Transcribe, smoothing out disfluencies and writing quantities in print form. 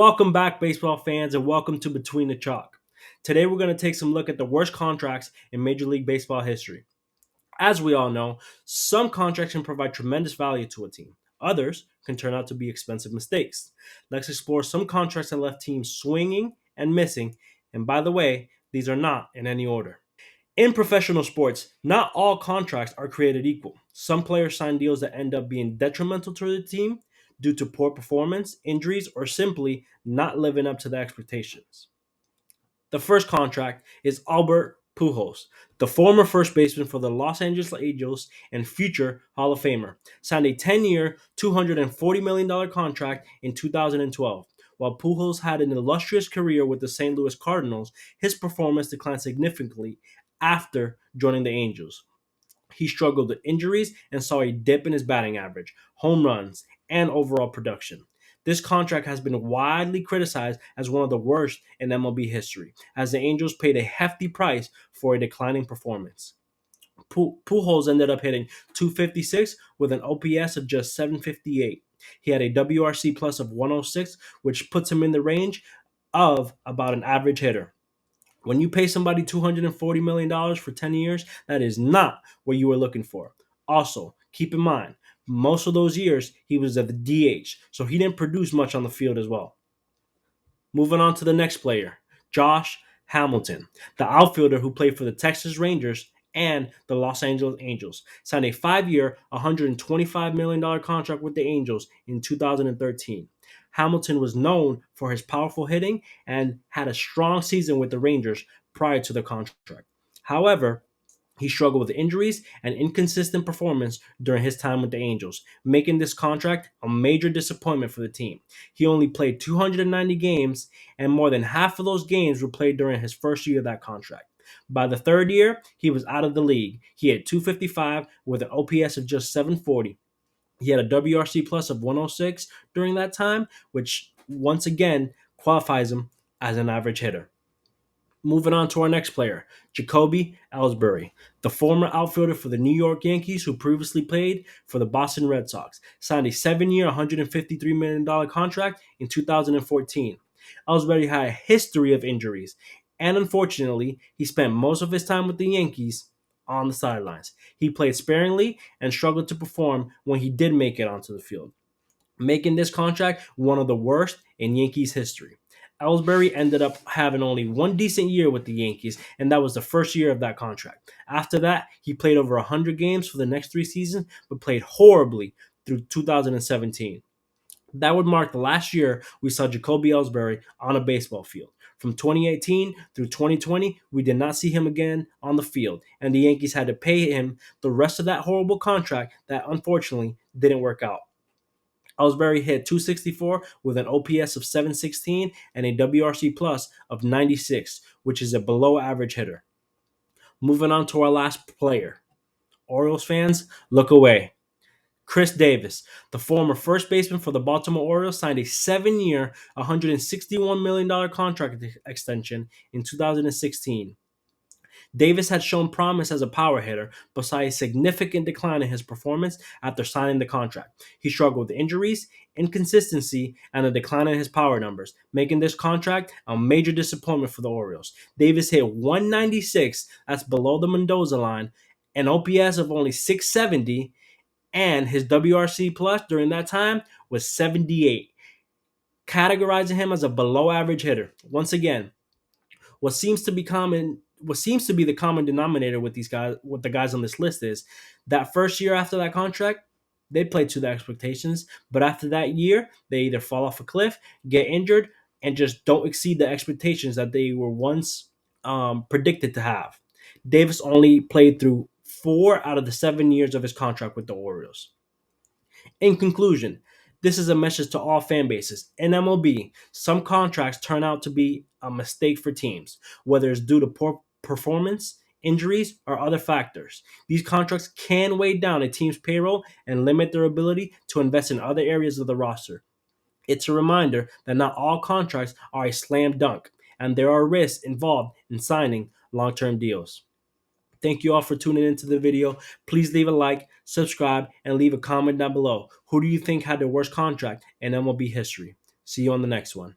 Welcome back, baseball fans, and welcome to Between the Chalk. Today, we're going to take some look at the worst contracts in Major League Baseball history. As we all know, some contracts can provide tremendous value to a team. Others can turn out to be expensive mistakes. Let's explore some contracts that left teams swinging and missing. And by the way, these are not in any order. In professional sports, not all contracts are created equal. Some players sign deals that end up being detrimental to the team due to poor performance, injuries, or simply not living up to the expectations. The first contract is Albert Pujols, the former first baseman for the Los Angeles Angels and future Hall of Famer, signed a 10-year, $240 million contract in 2012. While Pujols had an illustrious career with the St. Louis Cardinals, his performance declined significantly after joining the Angels. He struggled with injuries and saw a dip in his batting average, home runs, and overall production. This contract has been widely criticized as one of the worst in MLB history, as the Angels paid a hefty price for a declining performance. Pujols ended up hitting 256 with an OPS of just 758. He had a WRC plus of 106, which puts him in the range of about an average hitter. When you pay somebody $240 million for 10 years, that is not what you were looking for. Also, keep in mind, most of those years he was at the DH, so he didn't produce much on the field as well. Moving on to the next player, Josh Hamilton, the outfielder who played for the Texas Rangers and the Los Angeles Angels, signed a 5-year, $125 million contract with the Angels in 2013. Hamilton was known for his powerful hitting and had a strong season with the Rangers prior to the contract. However, he struggled with injuries and inconsistent performance during his time with the Angels, making this contract a major disappointment for the team. He only played 290 games, and more than half of those games were played during his first year of that contract. By the third year, he was out of the league. He had 255 with an OPS of just 740. He had a WRC plus of 106 during that time, which once again qualifies him as an average hitter. Moving on to our next player, Jacoby Ellsbury, the former outfielder for the New York Yankees who previously played for the Boston Red Sox, signed a 7-year, $153 million contract in 2014. Ellsbury had a history of injuries, and unfortunately, he spent most of his time with the Yankees on the sidelines. He played sparingly and struggled to perform when he did make it onto the field, making this contract one of the worst in Yankees history. Ellsbury ended up having only one decent year with the Yankees, and that was the first year of that contract. After that, he played over 100 games for the next 3 seasons, but played horribly through 2017. That would mark the last year we saw Jacoby Ellsbury on a baseball field. From 2018 through 2020, we did not see him again on the field, and the Yankees had to pay him the rest of that horrible contract that unfortunately didn't work out. Ellsbury hit 264 with an OPS of 716 and a WRC plus of 96, which is a below average hitter. Moving on to our last player. Orioles fans, look away. Chris Davis, the former first baseman for the Baltimore Orioles, signed a 7-year, $161 million contract extension in 2016. Davis had shown promise as a power hitter, but saw a significant decline in his performance after signing the contract. He struggled with injuries, inconsistency, and a decline in his power numbers, making this contract a major disappointment for the Orioles. Davis hit 196, that's below the Mendoza line, an OPS of only 670, and his WRC plus during that time was 78, categorizing him as a below average hitter. Once again, what seems to be the common denominator with these guys, with the guys on this list, is that first year after that contract, they played to the expectations, but after that year, they either fall off a cliff, get injured, and just don't exceed the expectations that they were once predicted to have. Davis only played through 4 out of the 7 years of his contract with the Orioles. In conclusion, this is a message to all fan bases. In MLB, some contracts turn out to be a mistake for teams, whether it's due to poor performance, injuries, or other factors. These contracts can weigh down a team's payroll and limit their ability to invest in other areas of the roster. It's a reminder that not all contracts are a slam dunk, and there are risks involved in signing long term deals. Thank you all for tuning into the video. Please leave a like, subscribe, and leave a comment down below. Who do you think had the worst contract in MLB history? See you on the next one.